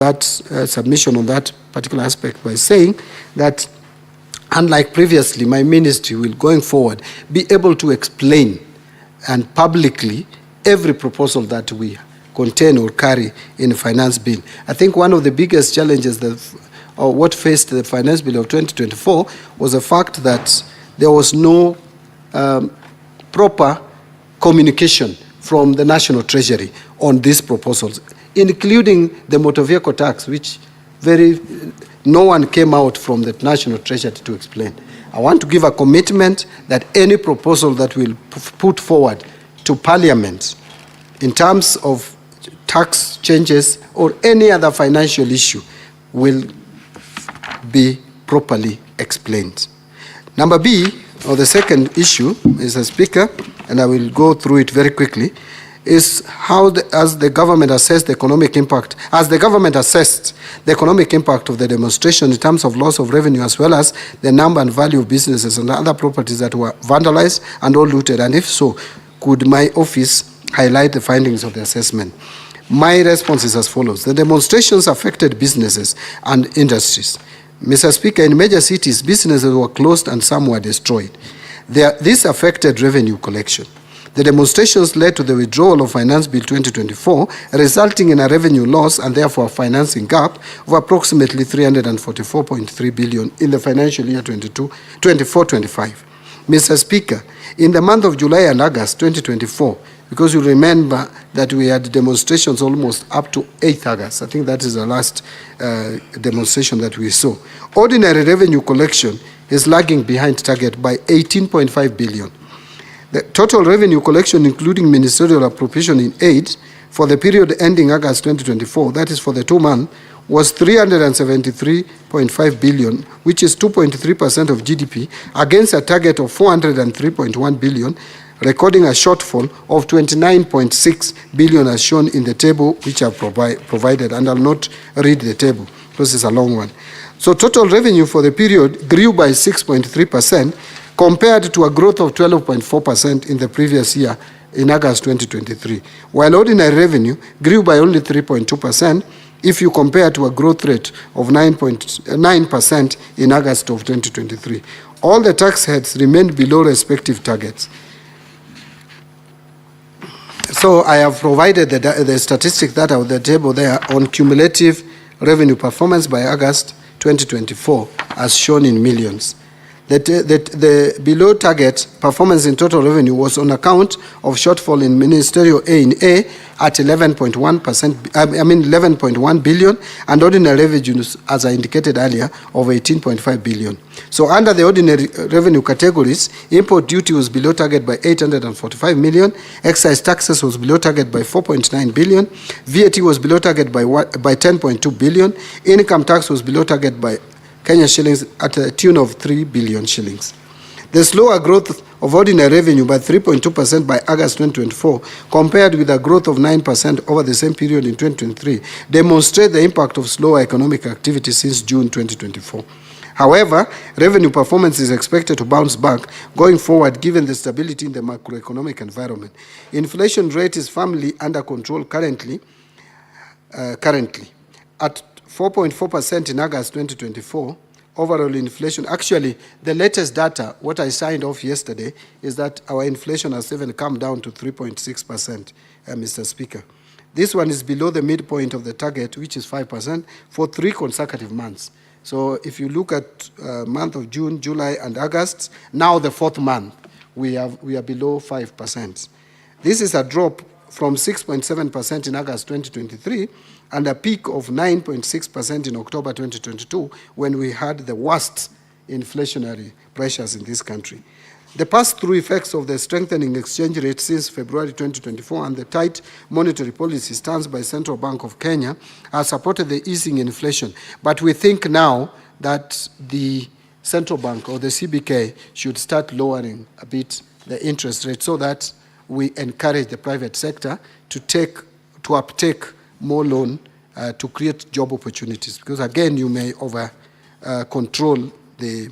that submission on that particular aspect by saying that, unlike previously, my ministry will, going forward, be able to explain and publicly every proposal that we contain or carry in a finance bill. I think one of the biggest challenges or what faced the finance bill of 2024 was the fact that there was no proper communication from the National Treasury on these proposals, including the motor vehicle tax, which no one came out from the National Treasury to explain. I want to give a commitment that any proposal that we'll put forward to Parliament in terms of tax changes or any other financial issue will be properly explained. Number B, or the second issue, Mr. Speaker, and I will go through it very quickly, is how, as the government assessed the economic impact of the demonstration in terms of loss of revenue, as well as the number and value of businesses and other properties that were vandalized and or looted, and if so, could my office highlight the findings of the assessment? My response is as follows. The demonstrations affected businesses and industries. Mr. Speaker, in major cities, businesses were closed and some were destroyed. This affected revenue collection. The demonstrations led to the withdrawal of Finance Bill 2024, resulting in a revenue loss and therefore a financing gap of approximately 344.3 billion in the financial year 24-25. Mr. Speaker, in the month of July and August 2024, because you remember that we had demonstrations almost up to 8th August. I think that is the last demonstration that we saw. Ordinary revenue collection is lagging behind target by 18.5 billion. The total revenue collection, including ministerial appropriation in aid, for the period ending August 2024, that is for the 2 months, was 373.5 billion, which is 2.3% of GDP, against a target of 403.1 billion, recording a shortfall of 29.6 billion as shown in the table which I've provided, and I'll not read the table because it's a long one. So total revenue for the period grew by 6.3% compared to a growth of 12.4% in the previous year in August 2023, while ordinary revenue grew by only 3.2% if you compare to a growth rate of 9.9% in August of 2023. All the tax heads remained below respective targets. So I have provided the statistic that are on the table there on cumulative revenue performance by August 2024 as shown in millions. The below target performance in total revenue was on account of shortfall in ministerial A in A at 11.1 billion, and ordinary revenues, as I indicated earlier, of 18.5 billion. So under the ordinary revenue categories, import duty was below target by 845 million, excise taxes was below target by 4.9 billion, VAT was below target by 10.2 billion, income tax was below target by Kenya shillings at a tune of 3 billion shillings. The slower growth of ordinary revenue by 3.2% by August 2024, compared with a growth of 9% over the same period in 2023, demonstrate the impact of slower economic activity since June 2024. However, revenue performance is expected to bounce back going forward given the stability in the macroeconomic environment. Inflation rate is firmly under control currently at 4.4% in August 2024. Overall inflation, actually the latest data, what I signed off yesterday, is that our inflation has even come down to 3.6%, Mr. Speaker. This one is below the midpoint of the target, which is 5%, for 3 consecutive months. So if you look at month of June, July, and August, now the 4th month, we are below 5%. This is a drop from 6.7% in August 2023 and a peak of 9.6% in October 2022 when we had the worst inflationary pressures in this country. The pass-through effects of the strengthening exchange rate since February 2024 and the tight monetary policy stance by Central Bank of Kenya have supported the easing inflation. But we think now that the Central Bank or the CBK should start lowering a bit the interest rate so that we encourage the private sector to uptake more loan to create job opportunities. Because again, you may control the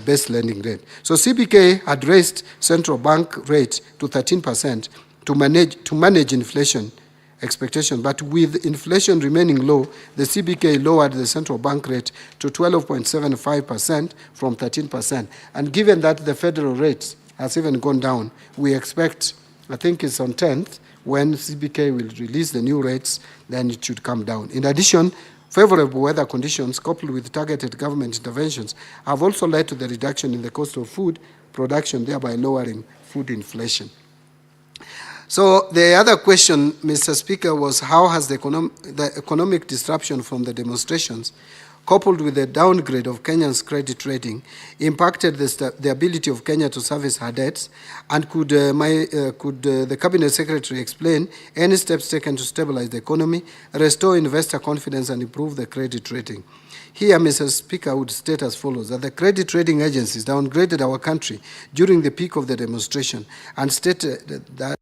base lending rate. So CBK had raised central bank rate to 13% to manage inflation expectation. But with inflation remaining low, the CBK lowered the central bank rate to 12.75% from 13%. And given that the federal rate has even gone down, we expect, I think it's on 10th, when CBK will release the new rates, then it should come down. In addition, favorable weather conditions coupled with targeted government interventions have also led to the reduction in the cost of food production, thereby lowering food inflation. So the other question, Mr. Speaker, was how has the economic disruption from the demonstrations, coupled with the downgrade of Kenya's credit rating, impacted the ability of Kenya to service her debts? And could the Cabinet Secretary explain any steps taken to stabilize the economy, restore investor confidence, and improve the credit rating? Here, Mr. Speaker, would state as follows, that the credit rating agencies downgraded our country during the peak of the demonstration and stated that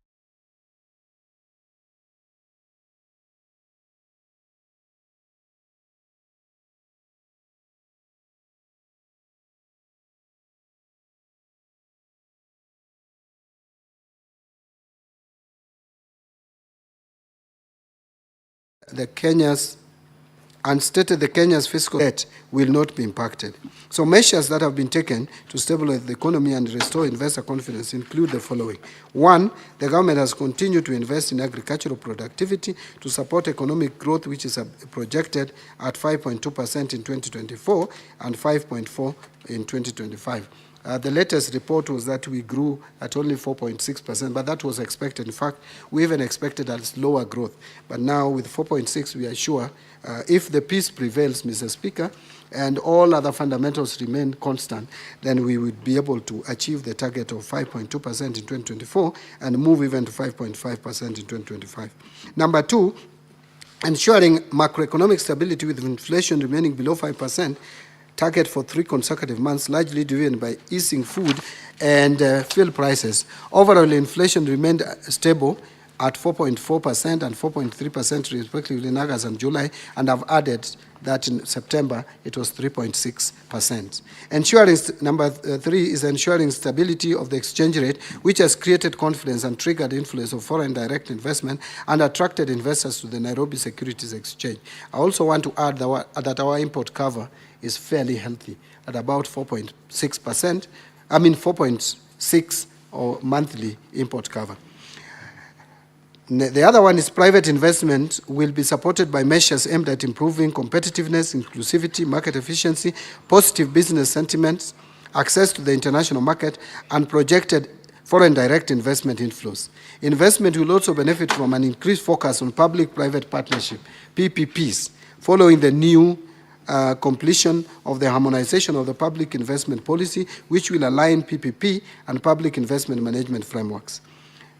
the Kenya's fiscal debt will not be impacted. So measures that have been taken to stabilize the economy and restore investor confidence include the following. One, the government has continued to invest in agricultural productivity to support economic growth, which is projected at 5.2% in 2024 and 5.4% in 2025. The latest report was that we grew at only 4.6%, but that was expected. In fact, we even expected a slower growth. But now with 4.6%, we are sure if the peace prevails, Mr. Speaker, and all other fundamentals remain constant, then we would be able to achieve the target of 5.2% in 2024 and move even to 5.5% in 2025. Number two, ensuring macroeconomic stability with inflation remaining below 5%, target for 3 consecutive months, largely driven by easing food and fuel prices. Overall, inflation remained stable at 4.4% and 4.3% respectively in August and July, and I've added that in September it was 3.6%. Number three is ensuring stability of the exchange rate, which has created confidence and triggered inflows of foreign direct investment and attracted investors to the Nairobi Securities Exchange. I also want to add that our import cover is fairly healthy at about 4.6%. 4.6 or monthly import cover. The other one is private investment will be supported by measures aimed at improving competitiveness, inclusivity, market efficiency, positive business sentiments, access to the international market, and projected foreign direct investment inflows. Investment will also benefit from an increased focus on public-private partnership, PPPs, following the new completion of the harmonization of the public investment policy, which will align PPP and public investment management frameworks.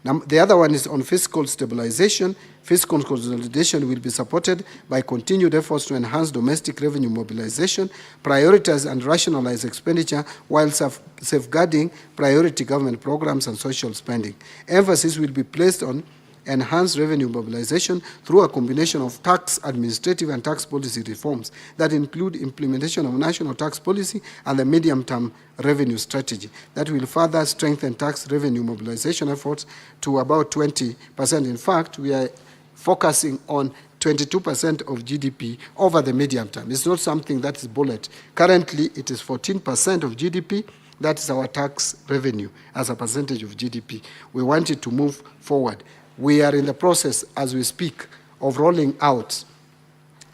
Now, the other one is on fiscal stabilization. Fiscal consolidation will be supported by continued efforts to enhance domestic revenue mobilization, prioritize and rationalize expenditure while safeguarding priority government programs and social spending. Emphasis will be placed on enhanced revenue mobilization through a combination of tax, administrative, and tax policy reforms that include implementation of national tax policy and the medium-term revenue strategy that will further strengthen tax revenue mobilization efforts to about 20%. In fact, we are focusing on 22% of GDP over the medium term. It's not something that is bullet. Currently, it is 14% of GDP. That is our tax revenue as a percentage of GDP. We want it to move forward. We are in the process, as we speak, of rolling out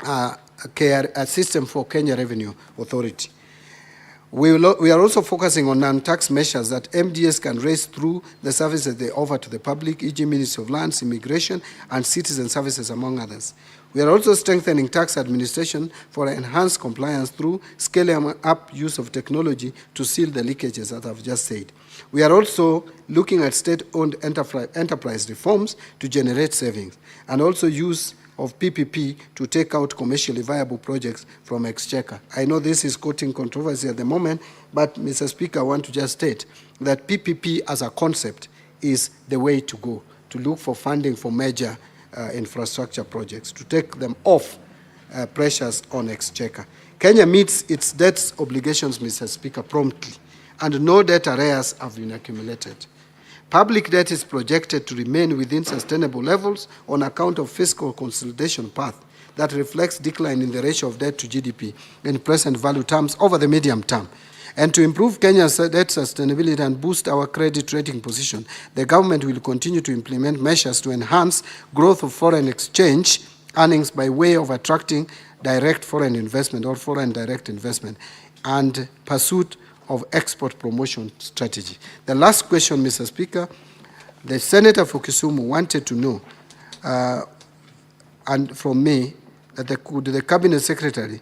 a system for Kenya Revenue Authority. We are also focusing on non-tax measures that MDS can raise through the services they offer to the public, e.g. Ministry of Lands, Immigration, and Citizen Services, among others. We are also strengthening tax administration for enhanced compliance through scaling up use of technology to seal the leakages, as I've just said. We are also looking at state-owned enterprise reforms to generate savings, and also use of PPP to take out commercially viable projects from Exchequer. I know this is causing controversy at the moment, but Mr. Speaker, I want to just state that PPP as a concept is the way to go, to look for funding for major infrastructure projects, to take them off pressures on Exchequer. Kenya meets its debt obligations, Mr. Speaker, promptly, and no debt arrears have been accumulated. Public debt is projected to remain within sustainable levels on account of fiscal consolidation path that reflects decline in the ratio of debt to GDP in present value terms over the medium term. And to improve Kenya's debt sustainability and boost our credit rating position, the government will continue to implement measures to enhance growth of foreign exchange earnings by way of attracting direct foreign investment or foreign direct investment and pursuit of export promotion strategy. The last question, Mr. Speaker, the Senator for Kisumu wanted to know, and from me, that the Cabinet Secretary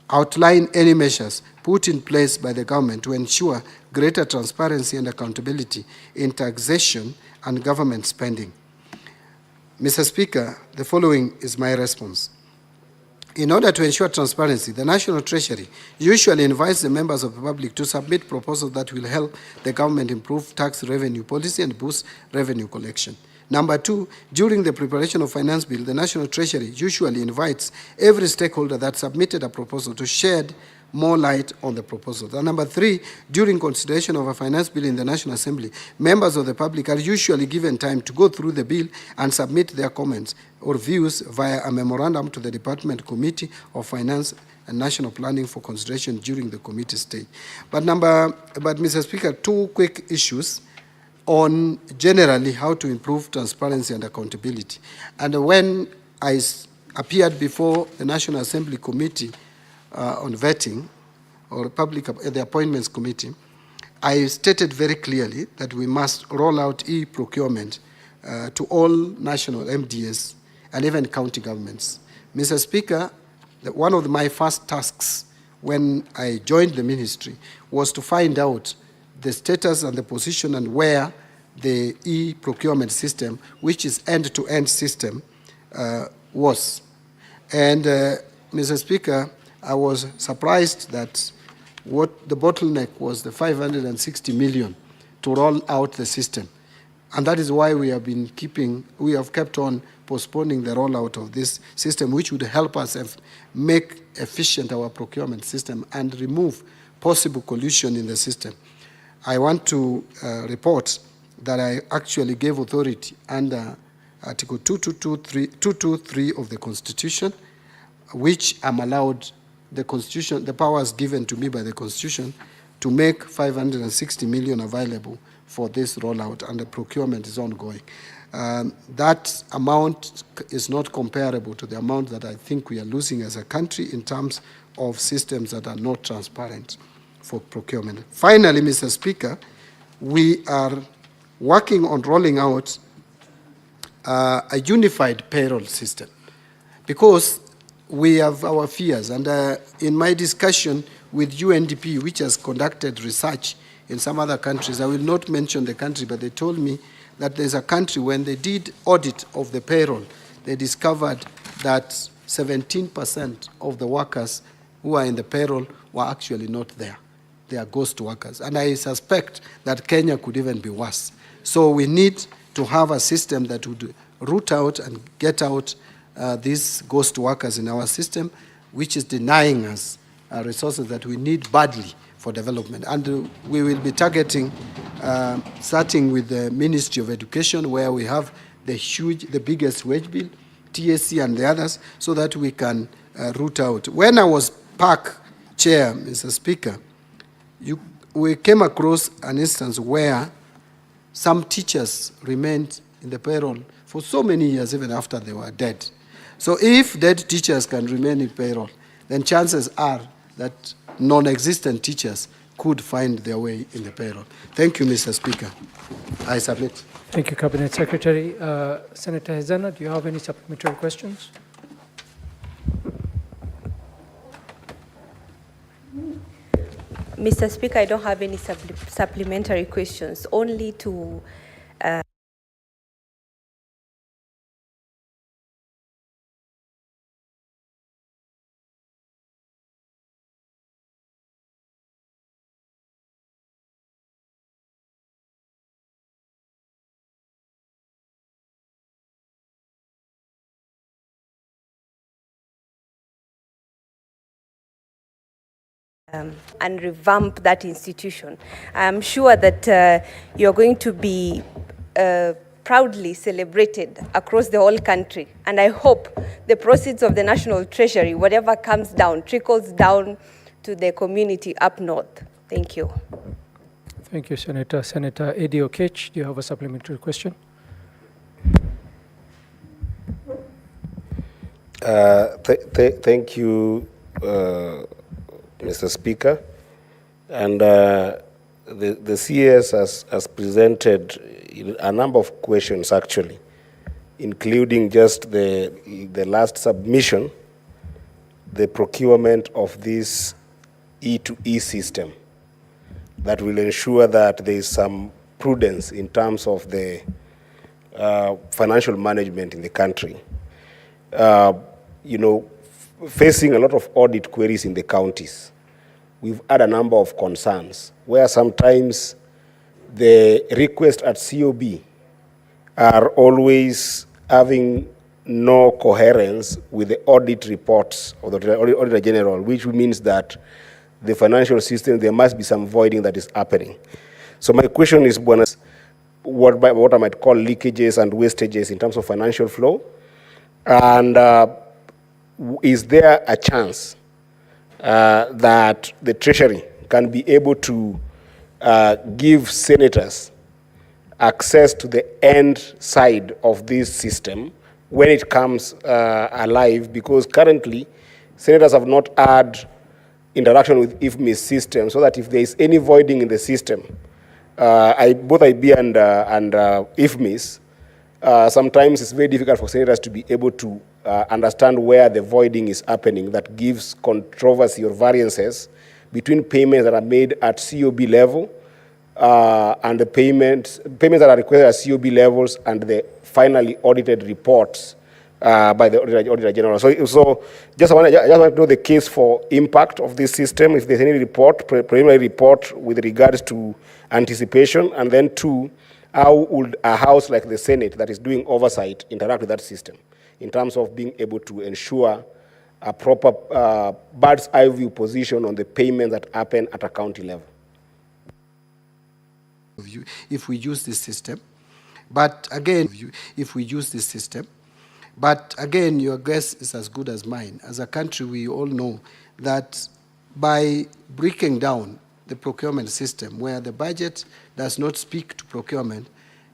outline any measures put in place by the government to ensure greater transparency and accountability in taxation and government spending. Mr. Speaker, the following is my response. In order to ensure transparency, the National Treasury usually invites the members of the public to submit proposals that will help the government improve tax revenue policy and boost revenue collection. Number two, during the preparation of finance bill, the National Treasury usually invites every stakeholder that submitted a proposal to shed more light on the proposal. And number three, during consideration of a finance bill in the National Assembly, members of the public are usually given time to go through the bill and submit their comments or views via a memorandum to the Department Committee of Finance and National Planning for consideration during the committee stage. But Mr. Speaker, two quick issues on generally how to improve transparency and accountability. And when I appeared before the National Assembly Committee on vetting or the Appointments Committee, I stated very clearly that we must roll out e-procurement to all national MDS and even county governments. Mr. Speaker, one of my first tasks when I joined the ministry was to find out the status and the position and where the e-procurement system, which is end-to-end system, was. And Mr. Speaker, I was surprised that what the bottleneck was the 560 million to roll out the system. And that is why we have kept on postponing the rollout of this system, which would help us make efficient our procurement system and remove possible collusion in the system. I want to report that I actually gave authority under Article 223 of the Constitution, which I'm allowed the powers given to me by the Constitution to make 560 million available for this rollout, and the procurement is ongoing. That amount is not comparable to the amount that I think we are losing as a country in terms of systems that are not transparent for procurement. Finally, Mr. Speaker, we are working on rolling out a unified payroll system because we have our fears. And in my discussion with UNDP, which has conducted research in some other countries, I will not mention the country, but they told me that there's a country when they did audit of the payroll, they discovered that 17% of the workers who are in the payroll were actually not there. They are ghost workers. And I suspect that Kenya could even be worse. So we need to have a system that would root out and get out these ghost workers in our system, which is denying us resources that we need badly for development. And we will be targeting, starting with the Ministry of Education, where we have the biggest wage bill, TSC and the others, so that we can root out. When I was PAC chair, Mr. Speaker, we came across an instance where some teachers remained in the payroll for so many years, even after they were dead. So if dead teachers can remain in payroll, then chances are that non-existent teachers could find their way in the payroll. Thank you, Mr. Speaker. I submit. Thank you, Cabinet Secretary. Senator Hezana, do you have any supplementary questions? Mr. Speaker, I don't have any supplementary questions, only to and revamp that institution. I'm sure that you're going to be proudly celebrated across the whole country. And I hope the proceeds of the National Treasury, whatever comes down, trickles down to the community up north. Thank you. Thank you, Senator. Senator Eddie Okech, do you have a supplementary question? Thank you, Mr. Speaker. And the CS has presented a number of questions, actually, including just the last submission, the procurement of this E2E system that will ensure that there is some prudence in terms of the financial management in the country. You know, facing a lot of audit queries in the counties, we've had a number of concerns where sometimes the requests at COB are always having no coherence with the audit reports of the Auditor General, which means that the financial system, there must be some voiding that is happening. So my question is, what I might call leakages and wastages in terms of financial flow, and is there a chance that the Treasury can be able to give senators access to the end side of this system when it comes alive? Because currently, senators have not had interaction with IFMI's system, so that if there is any voiding in the system, both IB and IFMIS, sometimes it's very difficult for senators to be able to understand where the voiding is happening. That gives controversy or variances between payments that are made at COB level and the payments that are requested at COB levels and the finally audited reports by the Auditor General. So I just want to know the case for impact of this system, if there's any report, preliminary report with regards to anticipation, and then two, how would a house like the Senate that is doing oversight interact with that system in terms of being able to ensure a proper bird's eye view position on the payments that happen at a county level? If we use this system, but again, but again, your guess is as good as mine. As a country, we all know that by breaking down the procurement system, where the budget does not speak to procurement,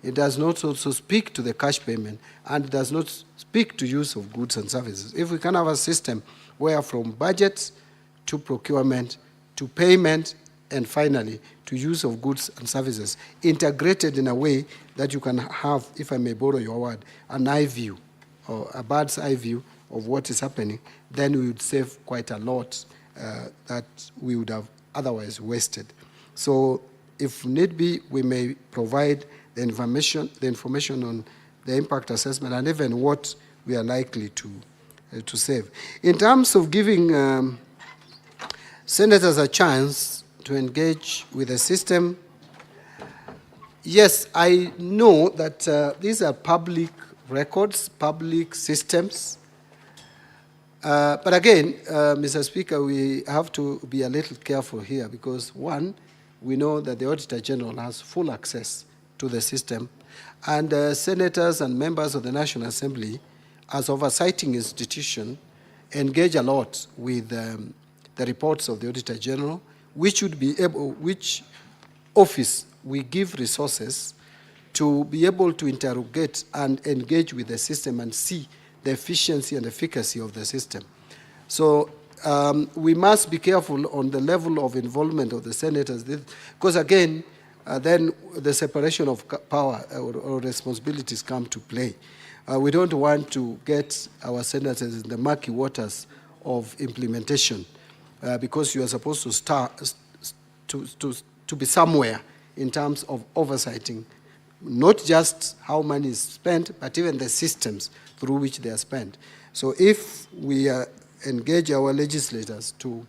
it does not also speak to the cash payment, and it does not speak to use of goods and services. If we can have a system where from budget to procurement to payment and finally to use of goods and services integrated in a way that you can have, if I may borrow your word, an eye view or a bird's eye view of what is happening, then we would save quite a lot that we would have otherwise wasted. So if need be, we may provide the information on the impact assessment and even what we are likely to save. In terms of giving senators a chance to engage with the system, yes, I know that these are public records, public systems. But again, Mr. Speaker, we have to be a little careful here because, one, we know that the Auditor General has full access to the system, and senators and members of the National Assembly, as oversighting institution, engage a lot with the reports of the Auditor General, which office we give resources to be able to interrogate and engage with the system and see the efficiency and efficacy of the system. So we must be careful on the level of involvement of the senators, because again, then the separation of power or responsibilities come to play. We don't want to get our senators in the murky waters of implementation because you are supposed to start to be somewhere in terms of oversighting, not just how money is spent, but even the systems through which they are spent. So if we engage our legislators to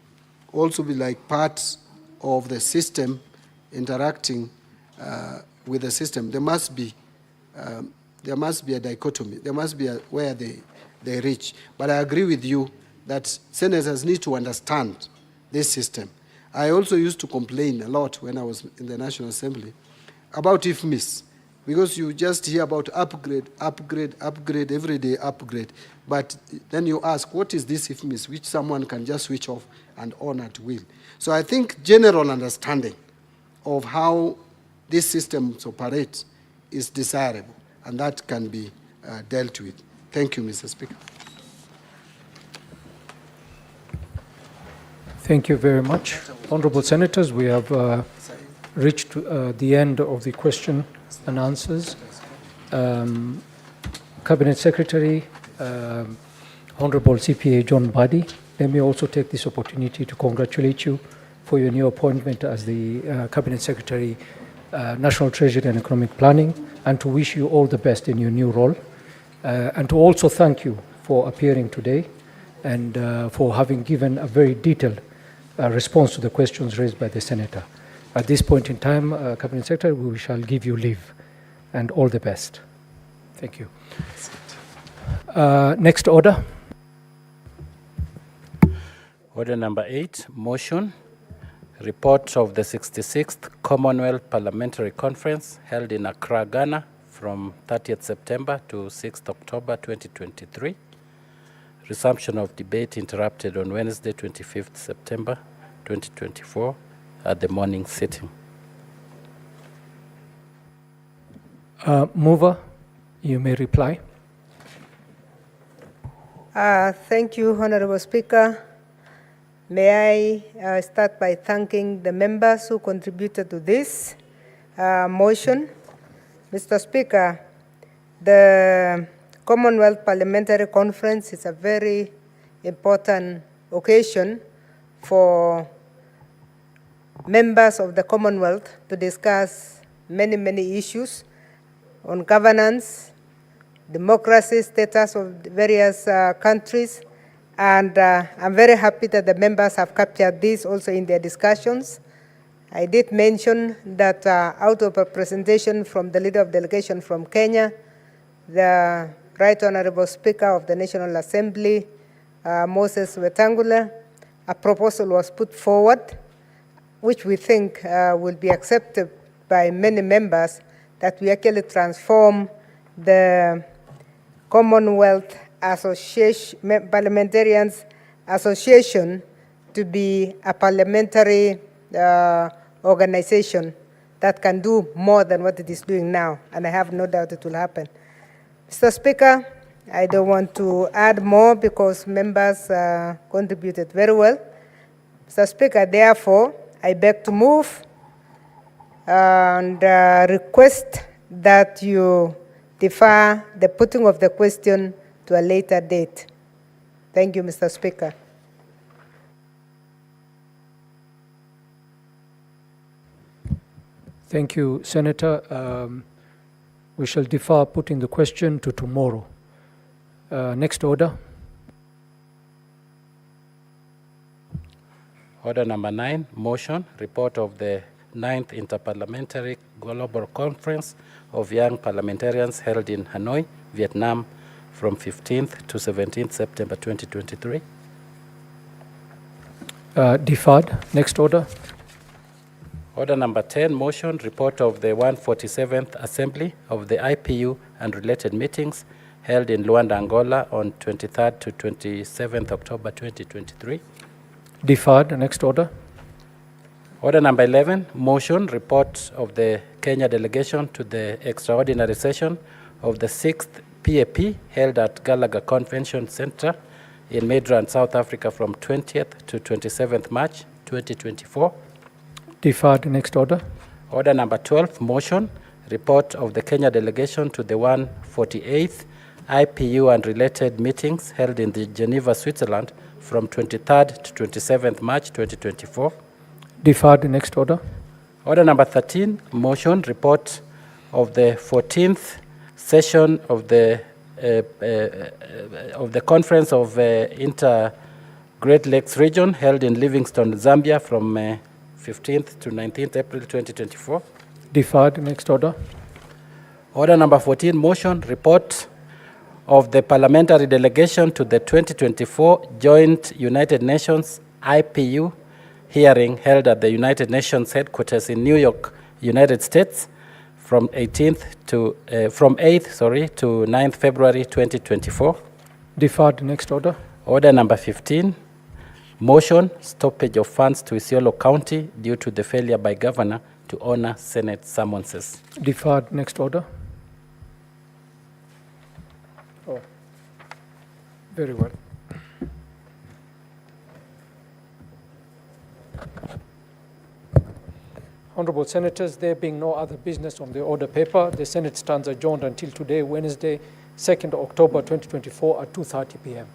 also be like part of the system interacting with the system, there must be a dichotomy. There must be where they reach. But I agree with you that senators need to understand this system. I also used to complain a lot when I was in the National Assembly about IFMIS, because you just hear about upgrade, every day upgrade. But then you ask, what is this IFMIS, which someone can just switch off and on at will? So I think general understanding of how these systems operate is desirable, and that can be dealt with. Thank you, Mr. Speaker. Thank you very much. Honorable Senators, we have reached the end of the question and answers. Cabinet Secretary, Honorable CPA John Mbadi, let me also take this opportunity to congratulate you for your new appointment as the Cabinet Secretary, National Treasury and Economic Planning, and to wish you all the best in your new role, and to also thank you for appearing today and for having given a very detailed response to the questions raised by the Senator. At this point in time, Cabinet Secretary, we shall give you leave, and all the best. Thank you. Next order. Order number 8, motion. Report of the 66th Commonwealth Parliamentary Conference held in Accra, Ghana from 30th September to 6th October 2023. Resumption of debate interrupted on Wednesday, 25th September 2024 at the morning sitting. Mover, you may reply. Thank you, Honorable Speaker. May I start by thanking the members who contributed to this motion. Mr. Speaker, the Commonwealth Parliamentary Conference is a very important occasion for members of the Commonwealth to discuss many, many issues on governance, democracy, status of the various countries, and I'm very happy that the members have captured this also in their discussions. I did mention that out of a presentation from the leader of delegation from Kenya, the Right Honorable Speaker of the National Assembly, Moses Wetangula, a proposal was put forward, which we think will be accepted by many members, that we actually transform the Commonwealth Association, Parliamentarians Association to be a parliamentary organization that can do more than what it is doing now, and I have no doubt it will happen. Mr. Speaker, I don't want to add more because members contributed very well. Mr. Speaker, therefore, I beg to move and request that you defer the putting of the question to a later date. Thank you, Mr. Speaker. Thank you, Senator. We shall defer putting the question to tomorrow. Next order. Order number 9, motion. Report of the 9th Interparliamentary Global Conference of Young Parliamentarians held in Hanoi, Vietnam, from 15th to 17th September 2023. Deferred. Next order. Order number 10, motion. Report of the 147th Assembly of the IPU and related meetings held in Luanda, Angola on 23rd to 27th October 2023. Deferred. Next order. Order number 11, motion. Report of the Kenya delegation to the extraordinary session of the 6th PAP held at Gallagher Convention Center in Midrand, South Africa from 20th to 27th March 2024. Deferred. Next order. Order number 12, motion. Report of the Kenya delegation to the 148th IPU and related meetings held in the Geneva, Switzerland from 23rd to 27th March 2024. Deferred. Next order. Order number 13, motion. Report of the 14th session of the Conference of Inter-Great Lakes Region held in Livingstone, Zambia from 15th to 19th April 2024. Deferred. Next order. Order number 14, motion. Report of the parliamentary delegation to the 2024 Joint United Nations IPU hearing held at the United Nations headquarters in New York, United States, from 8th to 9th February 2024. Deferred. Next order. Order number 15, motion, stoppage of funds to Isiolo County due to the failure by governor to honor Senate summonses. Deferred. Next order. Oh, very well. Honorable Senators, there being no other business on the order paper, the Senate stands adjourned until today, Wednesday, 2nd October 2024 at 2:30 p.m.